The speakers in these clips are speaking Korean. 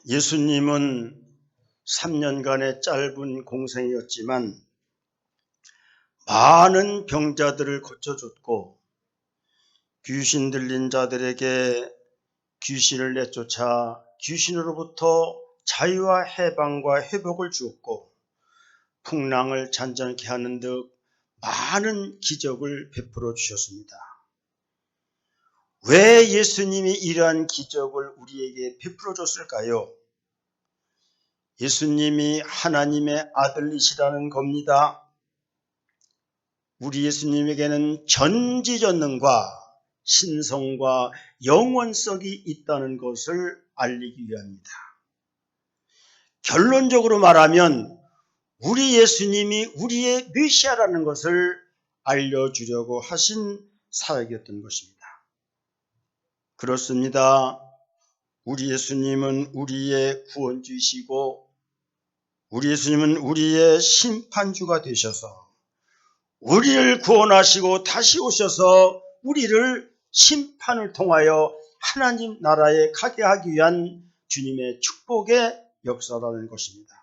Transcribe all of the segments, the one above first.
예수님은 3년간의 짧은 공생이었지만 많은 병자들을 고쳐줬고 귀신 들린 자들에게 귀신을 내쫓아 귀신으로부터 자유와 해방과 회복을 주었고 풍랑을 잔잔케 하는 듯 많은 기적을 베풀어 주셨습니다. 왜 예수님이 이러한 기적을 우리에게 베풀어 줬을까요? 예수님이 하나님의 아들이시라는 겁니다. 우리 예수님에게는 전지전능과 신성과 영원성이 있다는 것을 알리기 위함이다. 결론적으로 말하면 우리 예수님이 우리의 메시아라는 것을 알려주려고 하신 사역이었던 것입니다. 그렇습니다. 우리 예수님은 우리의 구원주이시고 우리 예수님은 우리의 심판주가 되셔서 우리를 구원하시고 다시 오셔서 우리를 심판을 통하여 하나님 나라에 가게 하기 위한 주님의 축복의 역사라는 것입니다.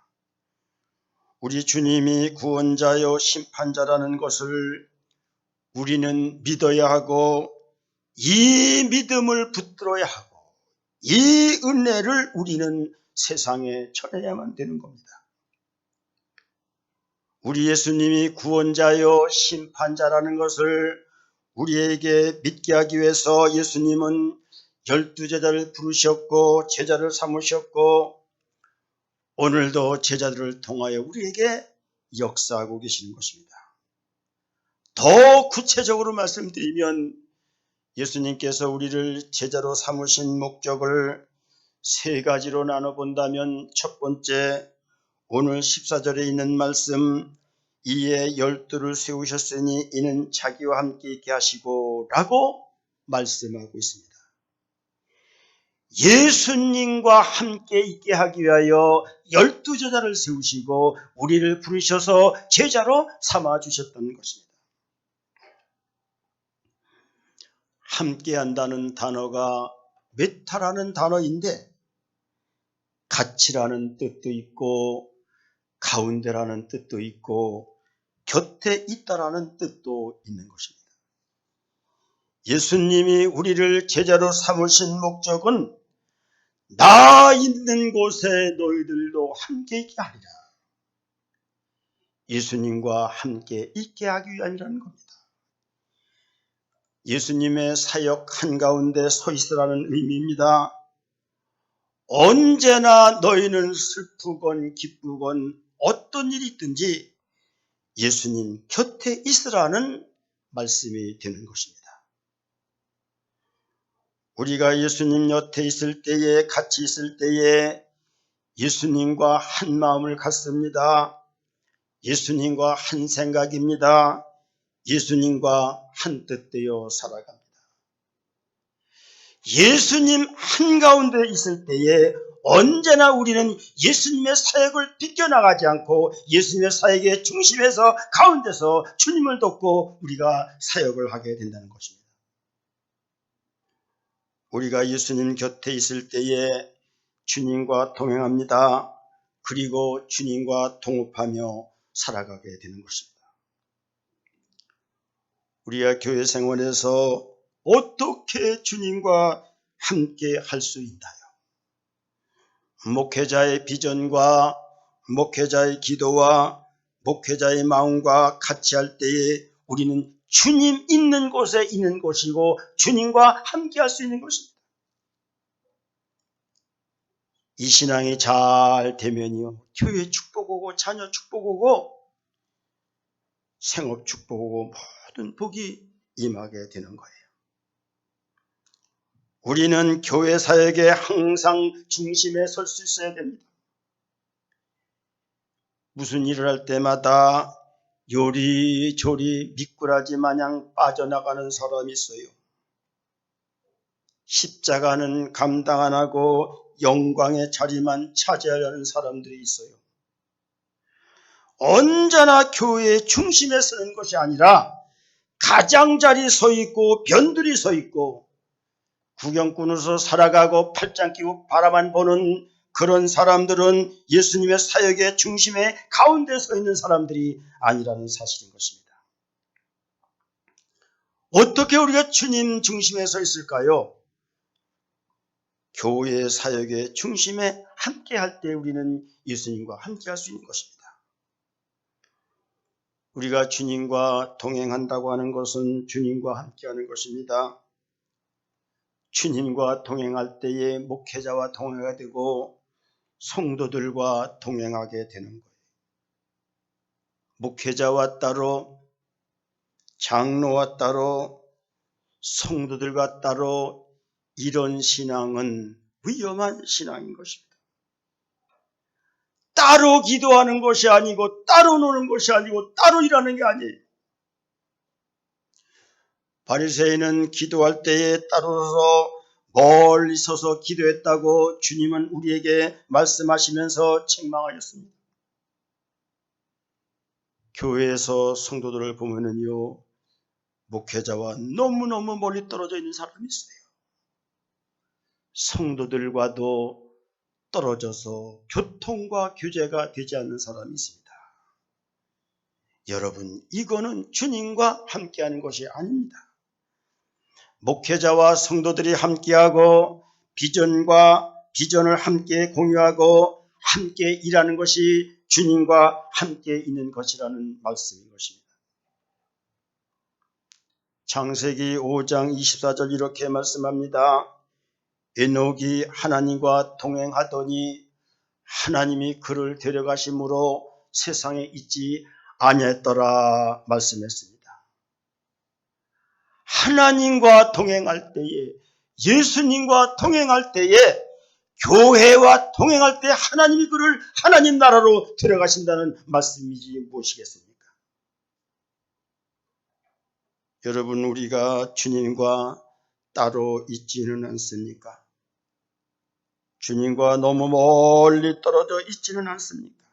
우리 주님이 구원자요 심판자라는 것을 우리는 믿어야 하고 이 믿음을 붙들어야 하고 이 은혜를 우리는 세상에 전해야만 되는 겁니다. 우리 예수님이 구원자요 심판자라는 것을 우리에게 믿게 하기 위해서 예수님은 12제자를 부르셨고 제자를 삼으셨고 오늘도 제자들을 통하여 우리에게 역사하고 계시는 것입니다. 더 구체적으로 말씀드리면 예수님께서 우리를 제자로 삼으신 목적을 세 가지로 나눠본다면 첫 번째, 오늘 14절에 있는 말씀, 이에 12를 세우셨으니 이는 자기와 함께 있게 하시고 라고 말씀하고 있습니다. 예수님과 함께 있게 하기 위하여 12제자를 세우시고 우리를 부르셔서 제자로 삼아주셨던 것입니다. 함께 한다는 단어가 메타라는 단어인데 같이라는 뜻도 있고 가운데라는 뜻도 있고 곁에 있다라는 뜻도 있는 것입니다. 예수님이 우리를 제자로 삼으신 목적은 나 있는 곳에 너희들도 함께 있게 하리라. 예수님과 함께 있게 하기 위함이라는 겁니다. 예수님의 사역 한가운데 서 있으라는 의미입니다. 언제나 너희는 슬프건 기쁘건 어떤 일이 있든지 예수님 곁에 있으라는 말씀이 되는 것입니다. 우리가 예수님 곁에 있을 때에 같이 있을 때에 예수님과 한 마음을 갖습니다. 예수님과 한 생각입니다. 예수님과 한 뜻되어 살아갑니다. 예수님 한가운데 있을 때에 언제나 우리는 예수님의 사역을 비껴나가지 않고 예수님의 사역의 중심에서 가운데서 주님을 돕고 우리가 사역을 하게 된다는 것입니다. 우리가 예수님 곁에 있을 때에 주님과 동행합니다. 그리고 주님과 동업하며 살아가게 되는 것입니다. 우리가 교회 생활에서 어떻게 주님과 함께 할 수 있나요? 목회자의 비전과 목회자의 기도와 목회자의 마음과 같이 할 때에 우리는 주님 있는 곳에 있는 것이고 주님과 함께 할 수 있는 것입니다. 이 신앙이 잘 되면요, 교회 축복 오고 자녀 축복 오고 생업 축복 오고 모든 복이 임하게 되는 거예요. 우리는 교회 사역에 항상 중심에 설 수 있어야 됩니다. 무슨 일을 할 때마다 요리조리 미꾸라지 마냥 빠져나가는 사람이 있어요. 십자가는 감당 안 하고 영광의 자리만 차지하려는 사람들이 있어요. 언제나 교회의 중심에 서는 것이 아니라 가장자리 서 있고 변두리 서 있고 구경꾼으로서 살아가고 팔짱 끼고 바라만 보는 그런 사람들은 예수님의 사역의 중심에 가운데 서 있는 사람들이 아니라는 사실인 것입니다. 어떻게 우리가 주님 중심에 서 있을까요? 교회의 사역의 중심에 함께 할 때 우리는 예수님과 함께 할 수 있는 것입니다. 우리가 주님과 동행한다고 하는 것은 주님과 함께 하는 것입니다. 주님과 동행할 때에 목회자와 동행하게 되고 성도들과 동행하게 되는 거예요. 목회자와 따로, 장로와 따로, 성도들과 따로, 이런 신앙은 위험한 신앙인 것입니다. 따로 기도하는 것이 아니고 따로 노는 것이 아니고 따로 일하는 게 아니에요. 바리새인은 기도할 때에 따로서 멀리 서서 기도했다고 주님은 우리에게 말씀하시면서 책망하셨습니다. 교회에서 성도들을 보면은요, 목회자와 너무너무 멀리 떨어져 있는 사람이 있어요. 성도들과도 떨어져서 교통과 교제가 되지 않는 사람이 있습니다. 여러분, 이거는 주님과 함께하는 것이 아닙니다. 목회자와 성도들이 함께하고 비전을 함께 공유하고 함께 일하는 것이 주님과 함께 있는 것이라는 말씀인 것입니다. 창세기 5장 24절 이렇게 말씀합니다. 에녹이 하나님과 동행하더니 하나님이 그를 데려가심으로 세상에 있지 아니했더라 말씀했습니다. 하나님과 동행할 때에, 예수님과 동행할 때에, 교회와 동행할 때 하나님이 그를 하나님 나라로 데려가신다는 말씀이지 무엇이겠습니까? 여러분, 우리가 주님과 따로 있지는 않습니까? 주님과 너무 멀리 떨어져 있지는 않습니까?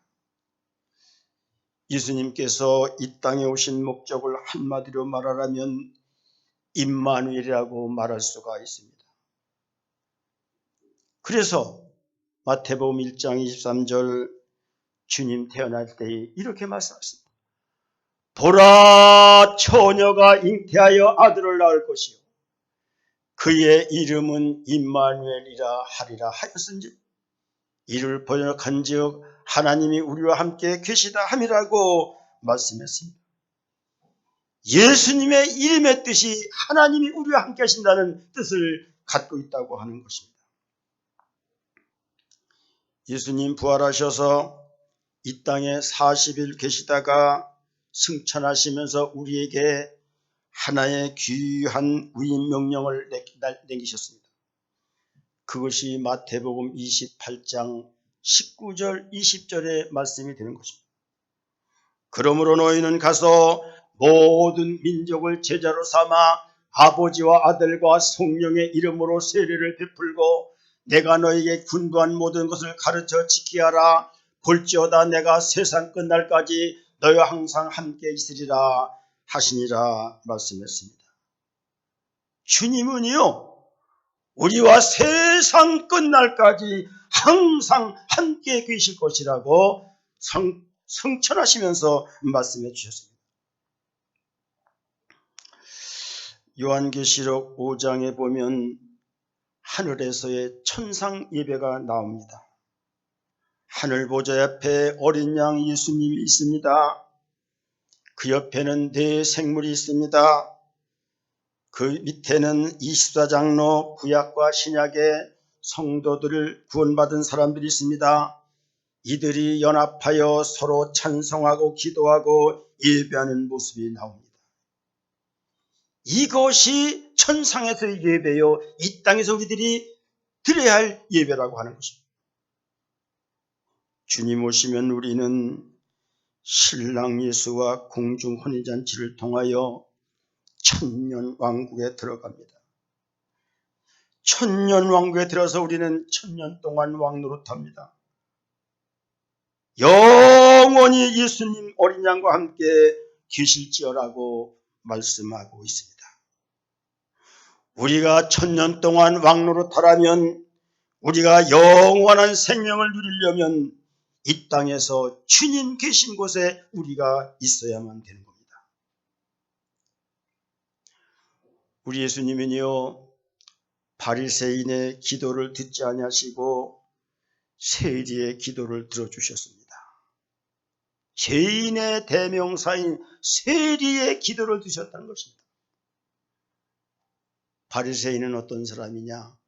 예수님께서 이 땅에 오신 목적을 한마디로 말하라면 임마누엘이라고 말할 수가 있습니다. 그래서 마태복음 1장 23절 주님 태어날 때 이렇게 말씀하셨습니다. 보라, 처녀가 잉태하여 아들을 낳을 것이요 그의 이름은 임마누엘이라 하리라 하였은즉 이를 번역한즉 하나님이 우리와 함께 계시다 함이라고 말씀했습니다. 예수님의 이름의 뜻이 하나님이 우리와 함께 하신다는 뜻을 갖고 있다고 하는 것입니다. 예수님 부활하셔서 이 땅에 40일 계시다가 승천하시면서 우리에게 하나의 귀한 위임 명령을 내기셨습니다. 그것이 마태복음 28장 19절 20절의 말씀이 되는 것입니다. 그러므로 너희는 가서 모든 민족을 제자로 삼아 아버지와 아들과 성령의 이름으로 세례를 베풀고 내가 너희에게 군부한 모든 것을 가르쳐 지키게 하라. 볼지어다 내가 세상 끝날까지 너희와 항상 함께 있으리라 하시니라 말씀했습니다. 주님은요, 우리와 세상 끝날까지 항상 함께 계실 것이라고 성천하시면서 말씀해 주셨습니다. 요한계시록 5장에 보면 하늘에서의 천상 예배가 나옵니다. 하늘 보좌 옆에 어린 양 예수님이 있습니다. 그 옆에는 네 생물이 있습니다. 그 밑에는 24장로 구약과 신약의 성도들을 구원받은 사람들이 있습니다. 이들이 연합하여 서로 찬송하고 기도하고 예배하는 모습이 나옵니다. 이것이 천상에서의 예배요, 이 땅에서 우리들이 드려야 할 예배라고 하는 것입니다. 주님 오시면 우리는 신랑 예수와 공중 혼인잔치를 통하여 천년 왕국에 들어갑니다. 천년 왕국에 들어서 우리는 천년 동안 왕노릇합니다. 영원히 예수님 어린 양과 함께 계실지어라고 말씀하고 있습니다. 우리가 천년 동안 왕노릇하라면 우리가 영원한 생명을 누리려면 이 땅에서 주님 계신 곳에 우리가 있어야만 되는 겁니다. 우리 예수님은요, 바리새인의 기도를 듣지 아니하시고 세리의 기도를 들어주셨습니다. 죄인의 대명사인 세리의 기도를 드셨다는 것입니다. 바리새인은 어떤 사람이냐?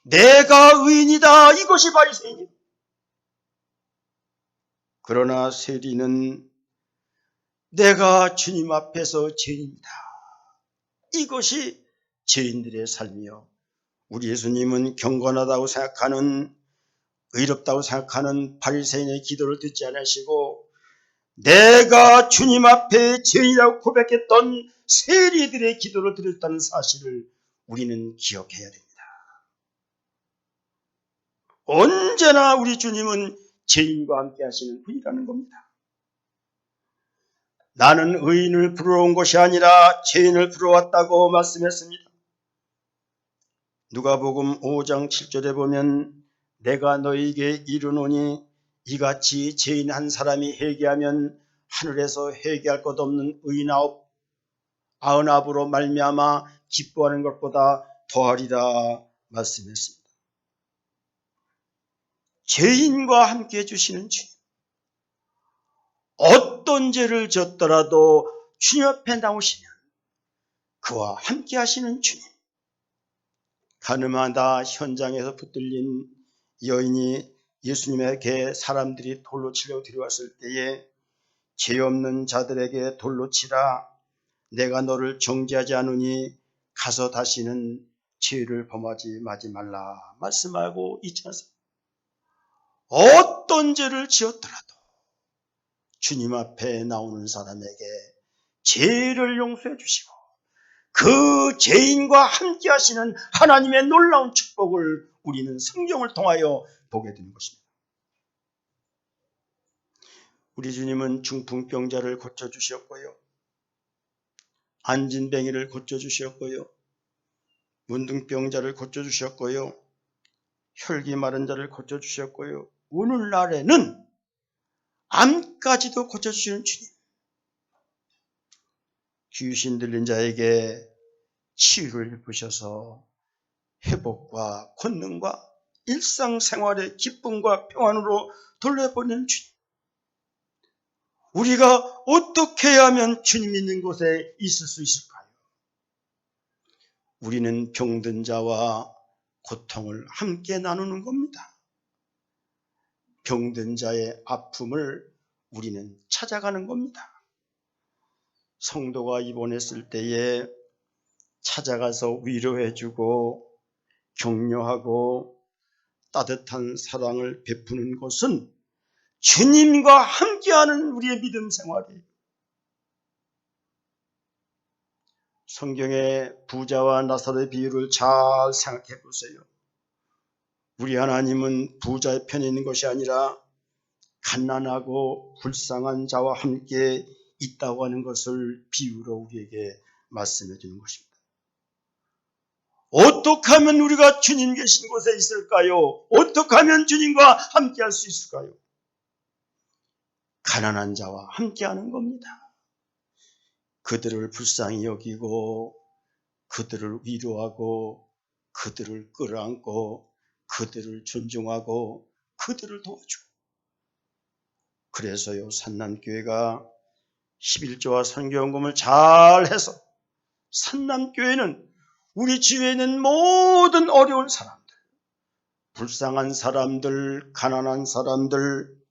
내가 의인이다, 이것이 바리새인이다. 그러나 세리는 내가 주님 앞에서 죄인이다, 이것이 죄인들의 삶이요, 우리 예수님은 경건하다고 생각하는, 의롭다고 생각하는 바리새인의 기도를 듣지 않으시고 내가 주님 앞에 죄인이라고 고백했던 세리들의 기도를 들었다는 사실을 우리는 기억해야 됩니다. 언제나 우리 주님은 죄인과 함께 하시는 분이라는 겁니다. 나는 의인을 부르러 온 것이 아니라 죄인을 부르러 왔다고 말씀했습니다. 누가복음 5장 7절에 보면 내가 너희에게 이르노니 이같이 죄인 한 사람이 회개하면 하늘에서 회개할 것 없는 의인 99으로 말미암아 기뻐하는 것보다 더하리라 말씀했습니다. 죄인과 함께 해주시는 주님, 어떤 죄를 졌더라도 주님 앞에 나오시면 그와 함께 하시는 주님, 가늠하다 현장에서 붙들린 여인이 예수님에게 사람들이 돌로 치려고 들어왔을 때에 죄 없는 자들에게 돌로 치라, 내가 너를 정죄하지 않으니 가서 다시는 죄를 범하지 말라 말씀하고 있지 않습니까? 어떤 죄를 지었더라도 주님 앞에 나오는 사람에게 죄를 용서해 주시고 그 죄인과 함께 하시는 하나님의 놀라운 축복을 우리는 성경을 통하여 보게 되는 것입니다. 우리 주님은 중풍병자를 고쳐주셨고요, 안진뱅이를 고쳐주셨고요, 문둥병자를 고쳐주셨고요, 혈기 마른 자를 고쳐주셨고요, 오늘날에는 암까지도 고쳐주시는 주님, 귀신 들린 자에게 치유를 베푸셔서 회복과 권능과 일상생활의 기쁨과 평안으로 돌려보내는 주님, 우리가 어떻게 해야 하면 주님 있는 곳에 있을 수 있을까요? 우리는 병든 자와 고통을 함께 나누는 겁니다. 병든 자의 아픔을 우리는 찾아가는 겁니다. 성도가 입원했을 때에 찾아가서 위로해주고 격려하고 따뜻한 사랑을 베푸는 것은 주님과 함께하는 우리의 믿음 생활이에요. 성경의 부자와 나사로의 비유를 잘 생각해 보세요. 우리 하나님은 부자의 편에 있는 것이 아니라 가난하고 불쌍한 자와 함께 있다고 하는 것을 비유로 우리에게 말씀해 주는 것입니다. 어떻게 하면 우리가 주님 계신 곳에 있을까요? 어떻게 하면 주님과 함께 할 수 있을까요? 가난한 자와 함께 하는 겁니다. 그들을 불쌍히 여기고 그들을 위로하고 그들을 끌어안고 그들을 존중하고 그들을 도와주고, 그래서요 산남교회가 11조와 선교연금을 잘해서 산남교회는 우리 주위에 있는 모든 어려운 사람들, 불쌍한 사람들, 가난한 사람들,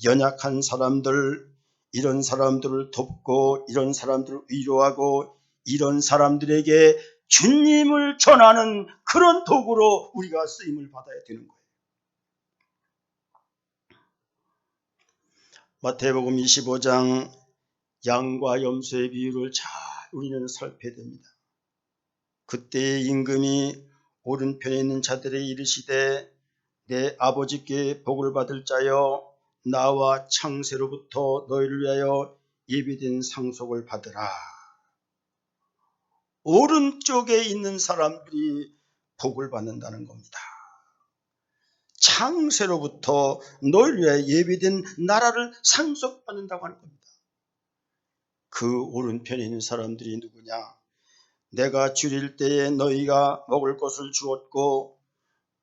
연약한 사람들, 이런 사람들을 돕고 이런 사람들을 위로하고 이런 사람들에게 주님을 전하는 그런 도구로 우리가 쓰임을 받아야 되는 거예요. 마태복음 25장 양과 염소의 비유를 잘 우리는 살펴야 됩니다. 그때의 임금이 오른편에 있는 자들에게 이르시되 내 아버지께 복을 받을 자여 나와 창세로부터 너희를 위하여 예비된 상속을 받으라. 오른쪽에 있는 사람들이 복을 받는다는 겁니다. 창세로부터 너희를 위하여 예비된 나라를 상속받는다고 하는 겁니다. 그 오른편에 있는 사람들이 누구냐? 내가 줄일 때에 너희가 먹을 것을 주었고,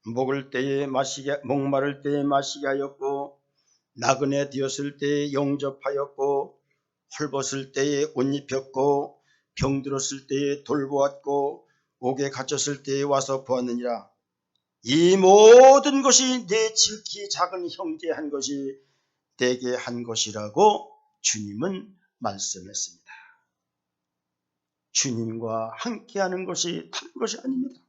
목마를 때에 마시게 하였고, 나그네 되었을 때에 영접하였고, 헐벗을 때에 옷 입혔고, 병들었을 때에 돌보았고, 옥에 갇혔을 때에 와서 보았느니라. 이 모든 것이 내 지극히 작은 형제 한 것이 내게 한 것이라고 주님은 말씀했습니다. 주님과 함께하는 것이 다른 것이 아닙니다.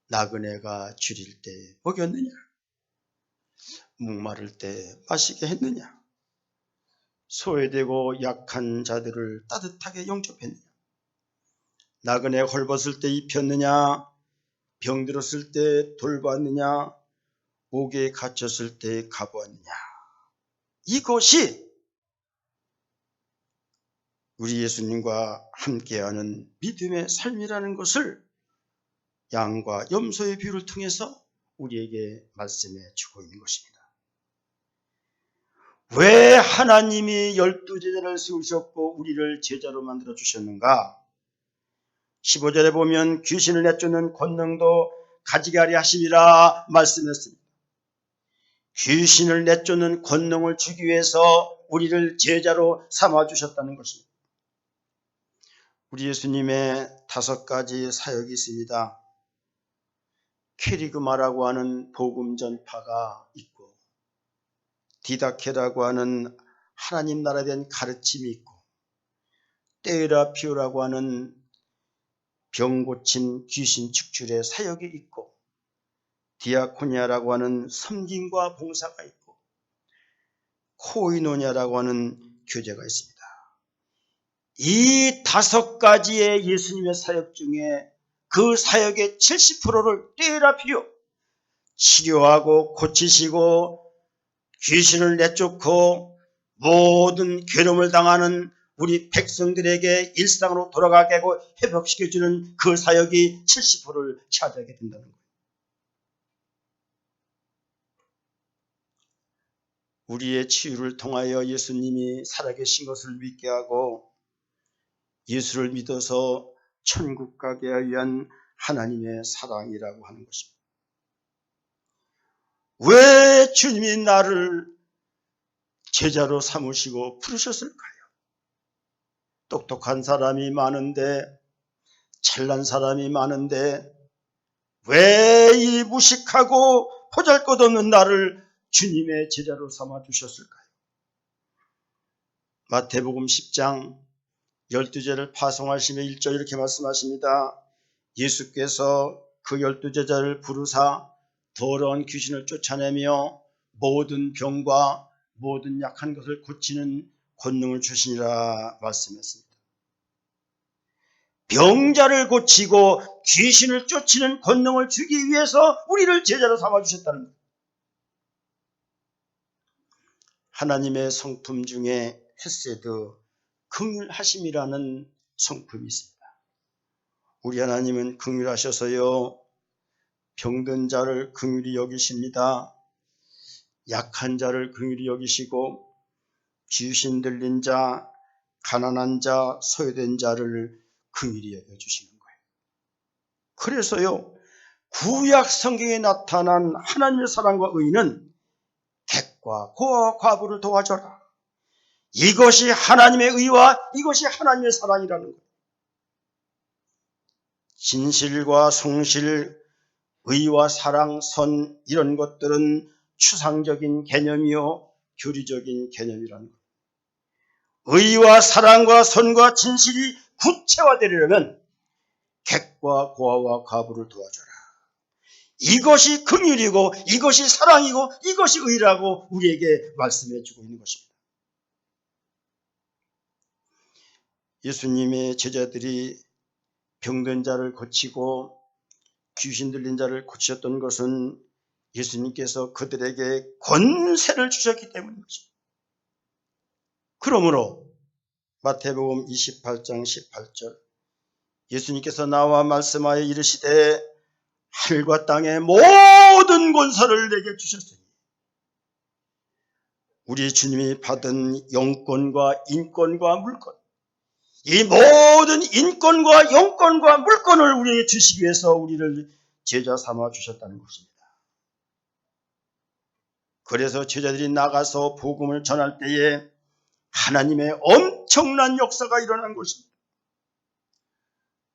나그네가 줄일 때 먹였느냐? 목마를 때 마시게 했느냐? 소외되고 약한 자들을 따뜻하게 영접했느냐? 나그네 헐벗을 때 입혔느냐? 병들었을 때 돌봤느냐? 옥에 갇혔을 때 가보았느냐? 이것이 우리 예수님과 함께하는 믿음의 삶이라는 것을 양과 염소의 비유를 통해서 우리에게 말씀해 주고 있는 것입니다. 왜 하나님이 12제자를 세우셨고 우리를 제자로 만들어 주셨는가? 15절에 보면 귀신을 내쫓는 권능도 가지게 하려 하심이라 말씀했습니다. 귀신을 내쫓는 권능을 주기 위해서 우리를 제자로 삼아 주셨다는 것입니다. 우리 예수님의 5가지 사역이 있습니다. 캐리그마라고 하는 복음 전파가 있고, 디다케라고 하는 하나님 나라에 대한 가르침이 있고, 테라피오라고 하는 병 고침 귀신 축출의 사역이 있고, 디아코니아라고 하는 섬김과 봉사가 있고, 코이노니아라고 하는 교제가 있습니다. 이 5가지의 예수님의 사역 중에 그 사역의 70%를 테라피오, 치료하고 고치시고 귀신을 내쫓고 모든 괴로움을 당하는 우리 백성들에게 일상으로 돌아가게 하고 회복시켜주는 그 사역이 70%를 차지하게 된다는 거예요. 우리의 치유를 통하여 예수님이 살아계신 것을 믿게 하고 예수를 믿어서 천국 가게 하기 위한 하나님의 사랑이라고 하는 것입니다. 왜 주님이 나를 제자로 삼으시고 부르셨을까요? 똑똑한 사람이 많은데, 잘난 사람이 많은데 왜 이 무식하고 보잘것없는 나를 주님의 제자로 삼아 주셨을까요? 마태복음 10장 12제를 파송하시며 1절 이렇게 말씀하십니다. 예수께서 그 12제자를 부르사 더러운 귀신을 쫓아내며 모든 병과 모든 약한 것을 고치는 권능을 주시니라 말씀했습니다. 병자를 고치고 귀신을 쫓는 권능을 주기 위해서 우리를 제자로 삼아주셨다는 거예요. 하나님의 성품 중에 헤세드, 긍휼하심이라는 성품이 있습니다. 우리 하나님은 긍휼하셔서요, 병든 자를 긍휼히 여기십니다. 약한 자를 긍휼히 여기시고 귀신 들린 자, 가난한 자, 소외된 자를 긍휼히 여겨주시는 거예요. 그래서요, 구약 성경에 나타난 하나님의 사랑과 의는 객과 고아와 과부를 도와줘라. 이것이 하나님의 의와 이것이 하나님의 사랑이라는 거예요. 진실과 성실, 의와 사랑, 선 이런 것들은 추상적인 개념이요 교리적인 개념이라는 거예요. 의와 사랑과 선과 진실이 구체화되려면 객과 고아와 과부를 도와줘라. 이것이 긍휼이고 이것이 사랑이고 이것이 의라고 우리에게 말씀해 주고 있는 것입니다. 예수님의 제자들이 병든 자를 고치고 귀신 들린 자를 고치셨던 것은 예수님께서 그들에게 권세를 주셨기 때문입니다. 그러므로 마태복음 28장 18절 예수님께서 나와 말씀하여 이르시되 하늘과 땅의 모든 모든 권세를 내게 주셨으니 우리 주님이 받은 영권과 인권과 물권, 이 모든 인권과 영권과 물권을 우리에게 주시기 위해서 우리를 제자 삼아 주셨다는 것입니다. 그래서 제자들이 나가서 복음을 전할 때에 하나님의 엄청난 역사가 일어난 것입니다.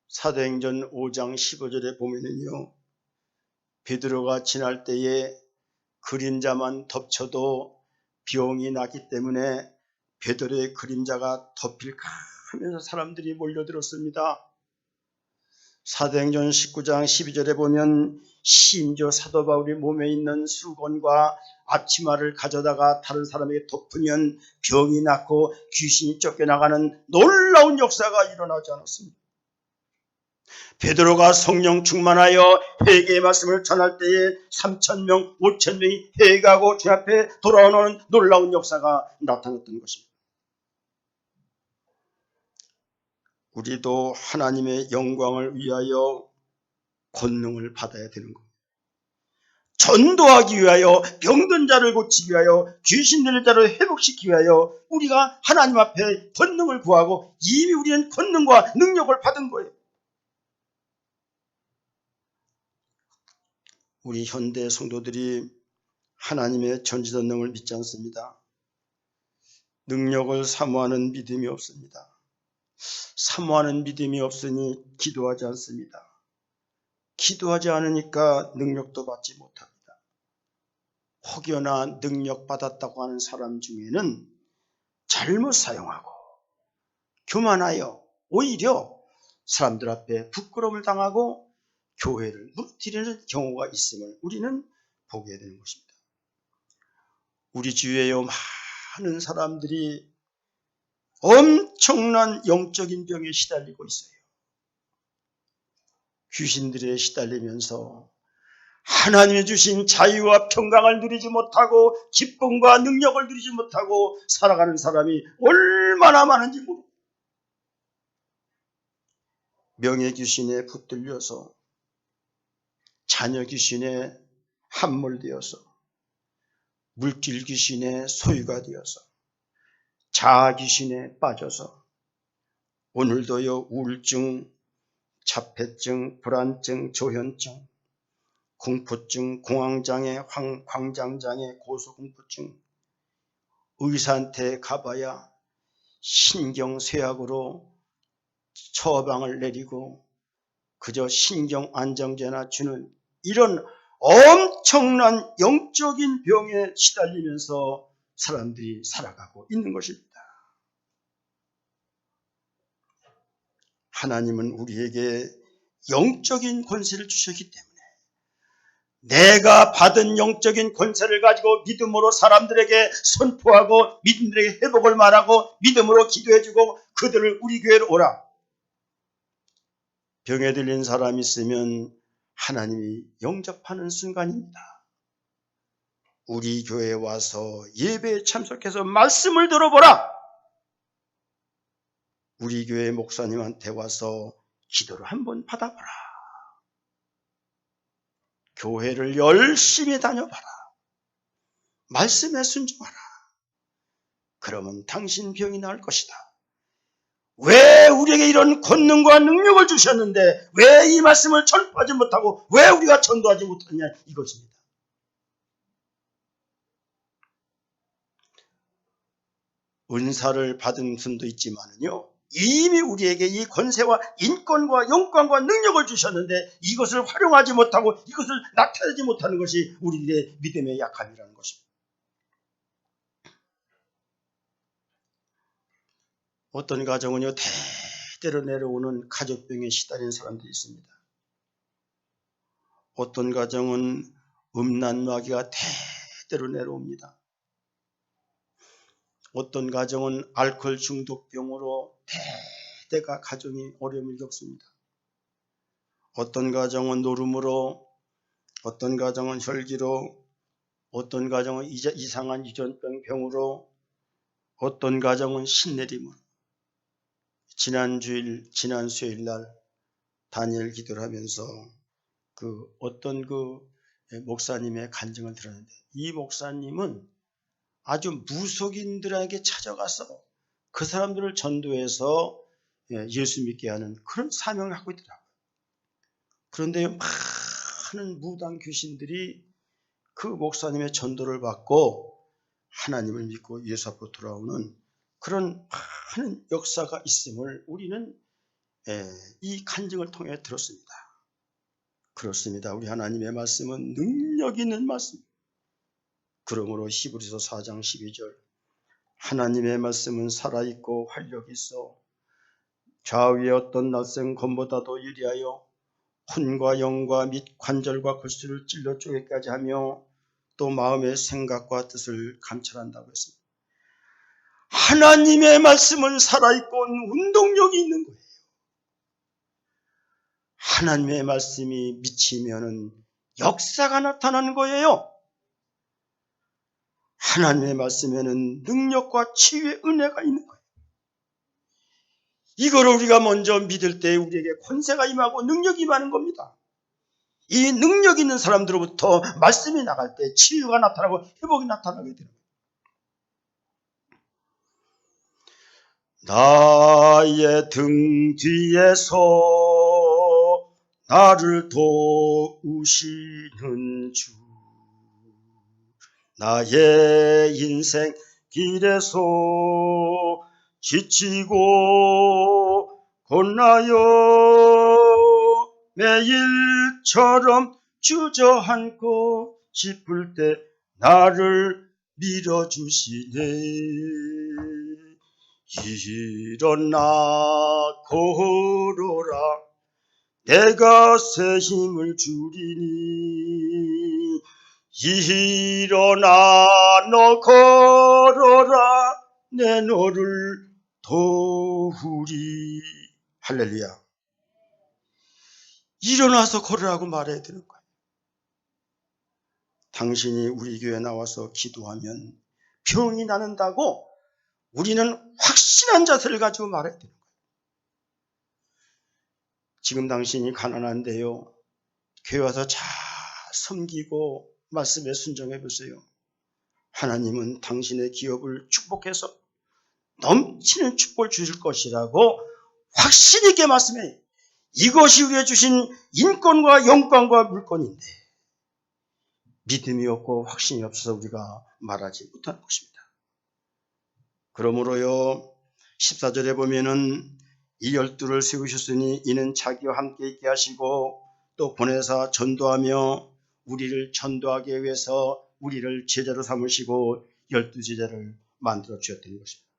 사도행전 5장 15절에 보면은요, 베드로가 지날 때에 그림자만 덮쳐도 병이 나기 때문에 베드로의 그림자가 덮일까 하면서 사람들이 몰려들었습니다. 사도행전 19장 12절에 보면 심지어 사도 바울이 몸에 있는 수건과 앞치마를 가져다가 다른 사람에게 덮으면 병이 낫고 귀신이 쫓겨나가는 놀라운 역사가 일어나지 않았습니다. 베드로가 성령 충만하여 회개의 말씀을 전할 때에 3,000명, 5,000명이 회개하고 주 앞에 돌아오는 놀라운 역사가 나타났던 것입니다. 우리도 하나님의 영광을 위하여 권능을 받아야 되는 겁니다. 전도하기 위하여, 병든 자를 고치기 위하여, 귀신 들린 자를 회복시키기 위하여 우리가 하나님 앞에 권능을 구하고 이미 우리는 권능과 능력을 받은 거예요. 우리 현대 성도들이 하나님의 전지전능을 믿지 않습니다. 능력을 사모하는 믿음이 없습니다. 사모하는 믿음이 없으니 기도하지 않습니다. 기도하지 않으니까 능력도 받지 못합니다. 혹여나 능력 받았다고 하는 사람 중에는 잘못 사용하고 교만하여 오히려 사람들 앞에 부끄러움을 당하고 교회를 무너뜨리는 경우가 있음을 우리는 보게 되는 것입니다. 우리 주위에요, 많은 사람들이 엄청난 영적인 병에 시달리고 있어요. 귀신들에 시달리면서 하나님이 주신 자유와 평강을 누리지 못하고 기쁨과 능력을 누리지 못하고 살아가는 사람이 얼마나 많은지 모르고 명예 귀신에 붙들려서 자녀 귀신에 함몰되어서 물질 귀신의 소유가 되어서 자아 귀신에 빠져서 오늘도요, 우울증, 자폐증, 불안증, 조현증, 공포증, 공황장애, 광장장애, 고소공포증, 의사한테 가봐야 신경쇠약으로 처방을 내리고 그저 신경안정제나 주는 이런 엄청난 영적인 병에 시달리면서 사람들이 살아가고 있는 것입니다. 하나님은 우리에게 영적인 권세를 주셨기 때문에 내가 받은 영적인 권세를 가지고 믿음으로 사람들에게 선포하고 믿음들에게 회복을 말하고 믿음으로 기도해주고 그들을 우리 교회로 오라. 병에 들린 사람이 있으면 하나님이 영접하는 순간입니다. 우리 교회에 와서 예배에 참석해서 말씀을 들어보라. 우리 교회 목사님한테 와서 기도를 한번 받아보라. 교회를 열심히 다녀봐라. 말씀에 순종하라. 그러면 당신 병이 나을 것이다. 왜 우리에게 이런 권능과 능력을 주셨는데 왜 이 말씀을 전파하지 못하고 왜 우리가 전도하지 못하냐 이것입니다. 은사를 받은 분도 있지만요, 이미 우리에게 이 권세와 인권과 영광과 능력을 주셨는데 이것을 활용하지 못하고 이것을 나타내지 못하는 것이 우리들의 믿음의 약함이라는 것입니다. 어떤 가정은요, 대대로 내려오는 가족병에 시달린 사람들이 있습니다. 어떤 가정은 음란마귀가 대대로 내려옵니다. 어떤 가정은 알코올 중독병으로 대대가 가정이 어려움을 겪습니다. 어떤 가정은 노름으로, 어떤 가정은 혈기로, 어떤 가정은 이상한 유전병으로, 어떤 가정은 신내림으로. 지난 수요일 날 다니엘 기도를 하면서 어떤 목사님의 간증을 들었는데, 이 목사님은 아주 무속인들에게 찾아가서 그 사람들을 전도해서 예수 믿게 하는 그런 사명을 하고 있더라고요. 그런데 많은 무당 귀신들이 그 목사님의 전도를 받고 하나님을 믿고 예수 앞으로 돌아오는 그런 많은 역사가 있음을 우리는 이 간증을 통해 들었습니다. 그렇습니다. 우리 하나님의 말씀은 능력 있는 말씀. 그러므로 히브리서 4장 12절, 하나님의 말씀은 살아있고 활력이 있어 좌우의 어떤 낯선 검보다도 유리하여 혼과 영과 및 관절과 골수를 찔러 쪼개까지 하며 또 마음의 생각과 뜻을 감찰한다고 했습니다. 하나님의 말씀은 살아있고 운동력이 있는 거예요. 하나님의 말씀이 미치면은 역사가 나타나는 거예요. 하나님의 말씀에는 능력과 치유의 은혜가 있는 거예요. 이걸 우리가 먼저 믿을 때 우리에게 권세가 임하고 능력이 임하는 겁니다. 이 능력 있는 사람들로부터 말씀이 나갈 때 치유가 나타나고 회복이 나타나게 되는 거예요. 나의 등 뒤에서 나를 도우시는 주, 나의 인생 길에서 지치고 혼나여 매일처럼 주저앉고 싶을 때 나를 밀어주시네. 일어나 걸어라, 내가 새 힘을 주리니. 일어나 너 걸어라, 내 너를 도우리. 할렐루야. 일어나서 걸으라고 말해야 되는 거예요. 당신이 우리 교회에 나와서 기도하면 병이 나는다고 우리는 확신한 자세를 가지고 말해야 되는 거예요. 지금 당신이 가난한데요, 교회 와서 잘 섬기고 말씀에 순종해 보세요. 하나님은 당신의 기업을 축복해서 넘치는 축복을 주실 것이라고 확신 있게 말씀해요. 이것이 우리에게 주신 인권과 영광과 물권인데 믿음이 없고 확신이 없어서 우리가 말하지 못하는 것입니다. 그러므로요, 14절에 보면은 이 12를 세우셨으니 이는 자기와 함께 있게 하시고 또 보내사 전도하며 우리를 전도하기 위해서 우리를 제자로 삼으시고 12제자를 만들어 주셨다는 것입니다.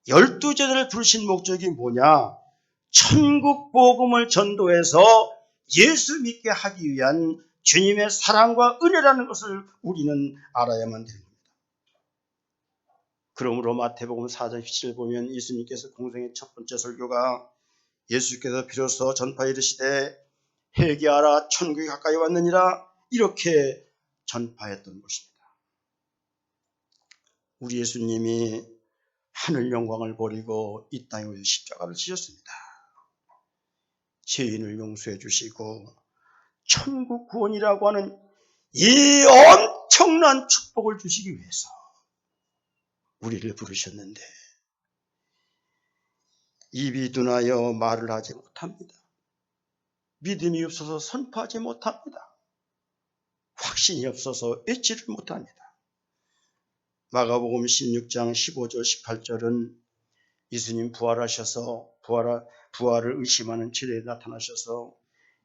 12제자를 부르신 목적이 뭐냐? 천국 복음을 전도해서 예수 믿게 하기 위한 주님의 사랑과 은혜라는 것을 우리는 알아야만 됩니다. 그러므로 마태복음 4장 17절 보면 예수님께서 공생의 첫 번째 설교가 예수께서 비로소 전파에 이르시되 회개하라, 천국이 가까이 왔느니라, 이렇게 전파했던 것입니다. 우리 예수님이 하늘 영광을 버리고 이 땅에 오셔서 십자가를 지셨습니다. 죄인을 용서해 주시고 천국 구원이라고 하는 이 엄청난 축복을 주시기 위해서 우리를 부르셨는데 입이 둔하여 말을 하지 못합니다. 믿음이 없어서 선포하지 못합니다. 확신이 없어서 외치를 못합니다. 마가복음 16장 15절 18절은 예수님 부활하셔서 부활을 의심하는 제자에 나타나셔서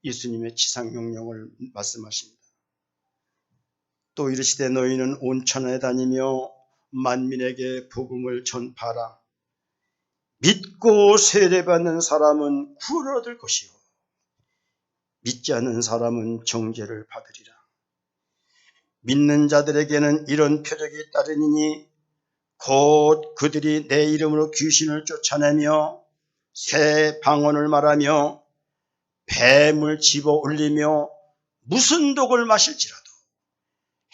예수님의 지상명령을 말씀하십니다. 또 이르시되 너희는 온 천하에 다니며 만민에게 복음을 전파하라. 믿고 세례받는 사람은 구원을 얻을 것이요 믿지 않는 사람은 정죄를 받으리라. 믿는 자들에게는 이런 표적이 따르니니 곧 그들이 내 이름으로 귀신을 쫓아내며 새 방언을 말하며 뱀을 집어 올리며 무슨 독을 마실지라도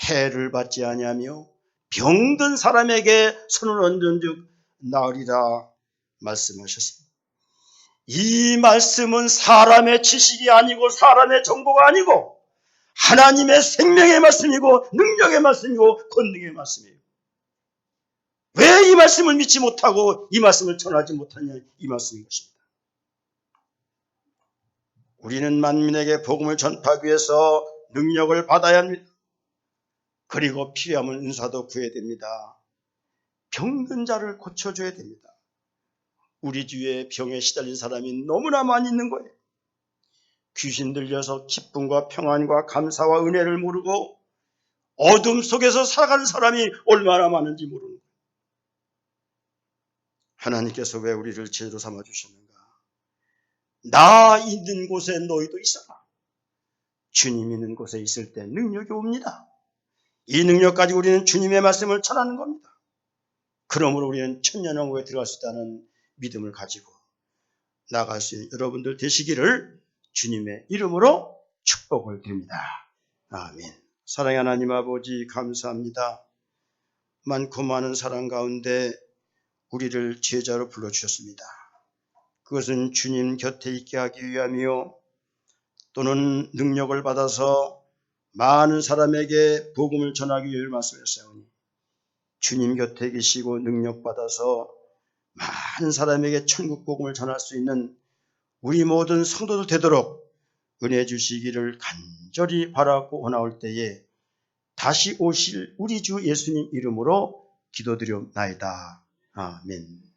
해를 받지 아니하며 병든 사람에게 손을 얹은즉 나으리라 말씀하셨습니다. 이 말씀은 사람의 지식이 아니고 사람의 정보가 아니고 하나님의 생명의 말씀이고 능력의 말씀이고 권능의 말씀이에요. 왜 이 말씀을 믿지 못하고 이 말씀을 전하지 못하냐, 이 말씀인 것입니다. 우리는 만민에게 복음을 전파하기 위해서 능력을 받아야 합니다. 그리고 필요하면 은사도 구해야 됩니다. 병든 자를 고쳐줘야 됩니다. 우리 주위에 병에 시달린 사람이 너무나 많이 있는 거예요. 귀신 들려서 기쁨과 평안과 감사와 은혜를 모르고 어둠 속에서 살아가는 사람이 얼마나 많은지 모르는 거예요. 하나님께서 왜 우리를 제대로 삼아주셨는가? 나 있는 곳에 너희도 있어라. 주님 있는 곳에 있을 때 능력이 옵니다. 이 능력 가지고 우리는 주님의 말씀을 전하는 겁니다. 그러므로 우리는 천년왕국에 들어갈 수 있다는 믿음을 가지고 나갈 수 있는 여러분들 되시기를 주님의 이름으로 축복을 드립니다. 아멘. 사랑의 하나님 아버지, 감사합니다. 많고 많은 사랑 가운데 우리를 제자로 불러주셨습니다. 그것은 주님 곁에 있게 하기 위함이요, 또는 능력을 받아서 많은 사람에게 복음을 전하기 위해 말씀하셨사오니, 주님 곁에 계시고 능력 받아서 많은 사람에게 천국 복음을 전할 수 있는 우리 모든 성도들 되도록 은혜 주시기를 간절히 바라고 원하올 때에 다시 오실 우리 주 예수님 이름으로 기도드리옵나이다. 아멘.